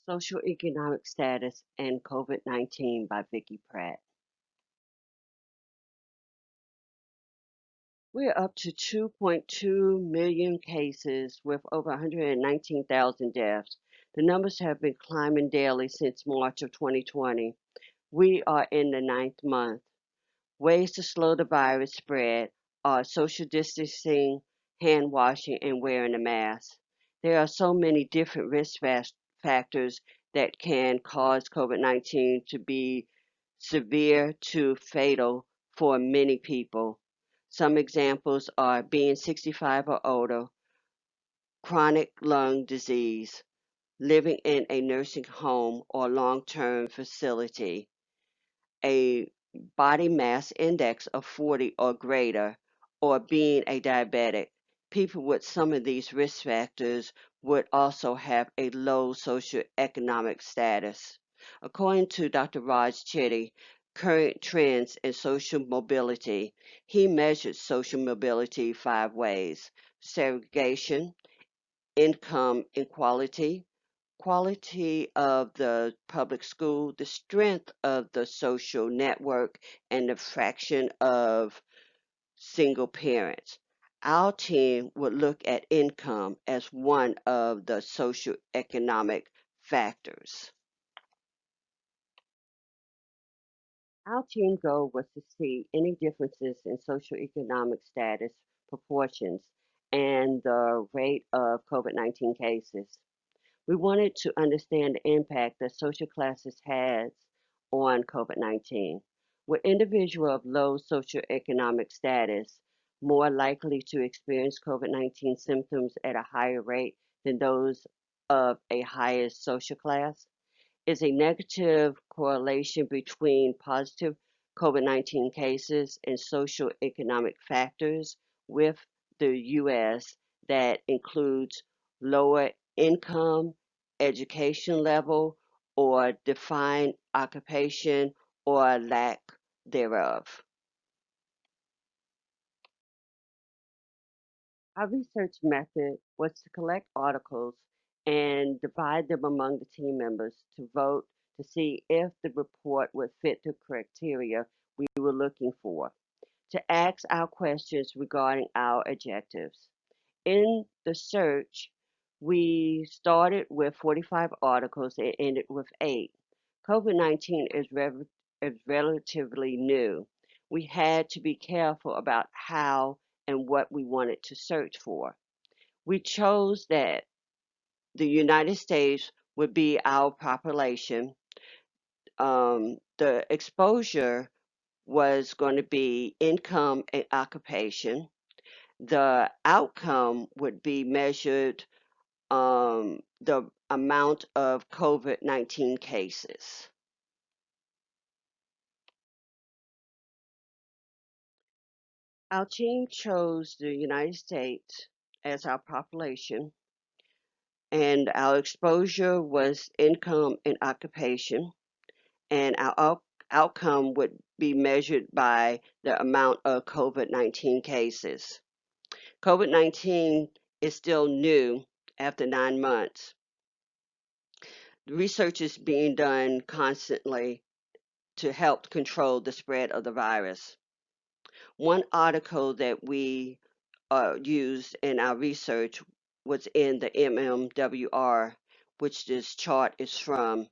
Socioeconomic Status and COVID-19 by Vicki Pratt. We're up to 2.2 million cases with over 119,000 deaths. The numbers have been climbing daily since March of 2020. We are in the ninth month. Ways to slow the virus spread are social distancing, hand washing, and wearing a mask. There are so many different factors that can cause COVID 19 to be severe to fatal for many people. Some examples are being 65 or older, chronic lung disease, living in a nursing home or long term facility, a body mass index of 40 or greater, or being a diabetic. People with some of these risk factors would also have a low socioeconomic status. According to Dr. Raj Chetty, current trends in social mobility, he measured social mobility 5 ways: segregation, income inequality, quality of the public school, the strength of the social network, and the fraction of single parents. Our team would look at income as one of the socioeconomic factors. Our team goal was to see any differences in socioeconomic status, proportions, and the rate of COVID 19 cases. We wanted to understand the impact that social classes has on COVID-19. Were individuals of low socioeconomic status more likely to experience COVID-19 symptoms at a higher rate than those of a higher social class? Is a negative correlation between positive COVID-19 cases and socioeconomic factors with the U.S. that includes lower income, education level, or defined occupation or lack thereof. Our research method was to collect articles and divide them among the team members to vote to see if the report would fit the criteria we were looking for, to ask our questions regarding our objectives. In the search, we started with 45 articles and ended with 8. COVID 19 is relatively new. We had to be careful about how and what we wanted to search for. We chose that the United States would be our population. The exposure was going to be income and occupation. The outcome would be measured the amount of COVID 19 cases. Our team chose the United States as our population, and our exposure was income and occupation, and our outcome would be measured by the amount of COVID 19 cases. COVID 19 is still new after 9 months. Research is being done constantly to help control the spread of the virus. One article that we used in our research was in the MMWR, which this chart is from,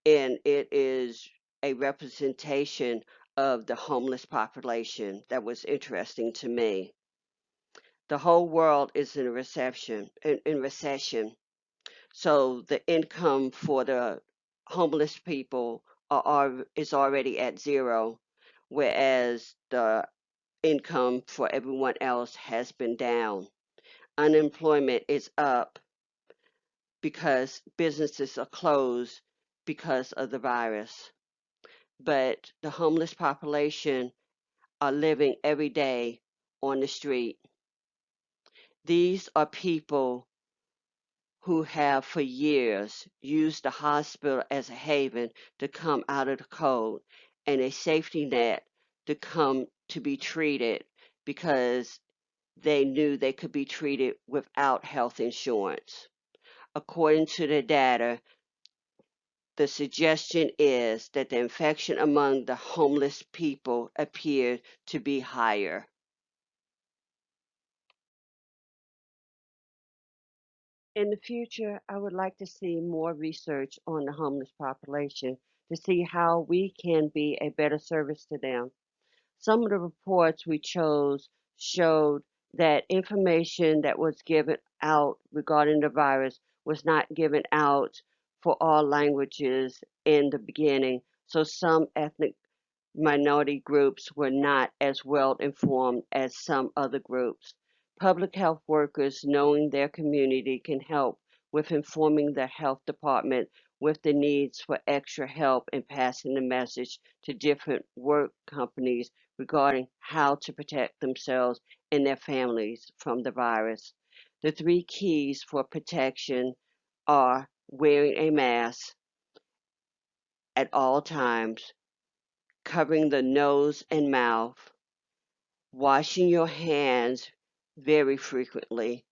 and it is a representation of the homeless population. That was interesting to me. The whole world is in a recession. So the income for the homeless people is already at zero, whereas the income for everyone else has been down. Unemployment is up because businesses are closed because of the virus. But the homeless population are living every day on the street. These are people who have for years used the hospital as a haven to come out of the cold and a safety net to come to be treated because they knew they could be treated without health insurance. According to the data, The suggestion is that the infection among the homeless people appeared to be higher. In the future, I would like to see more research on the homeless population to see how we can be a better service to them. Some of the reports we chose showed that information that was given out regarding the virus was not given out for all languages in the beginning. So some ethnic minority groups were not as well informed as some other groups. Public health workers, knowing their community, can help with informing the health department with the needs for extra help and passing the message to different work companies regarding how to protect themselves and their families from the virus. The three keys for protection are wearing a mask at all times, covering the nose and mouth, washing your hands very frequently,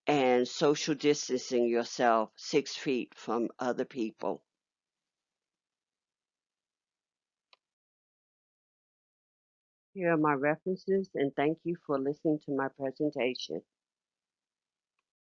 and social distancing yourself 6 feet from other people. Here are my references, and thank you for listening to my presentation.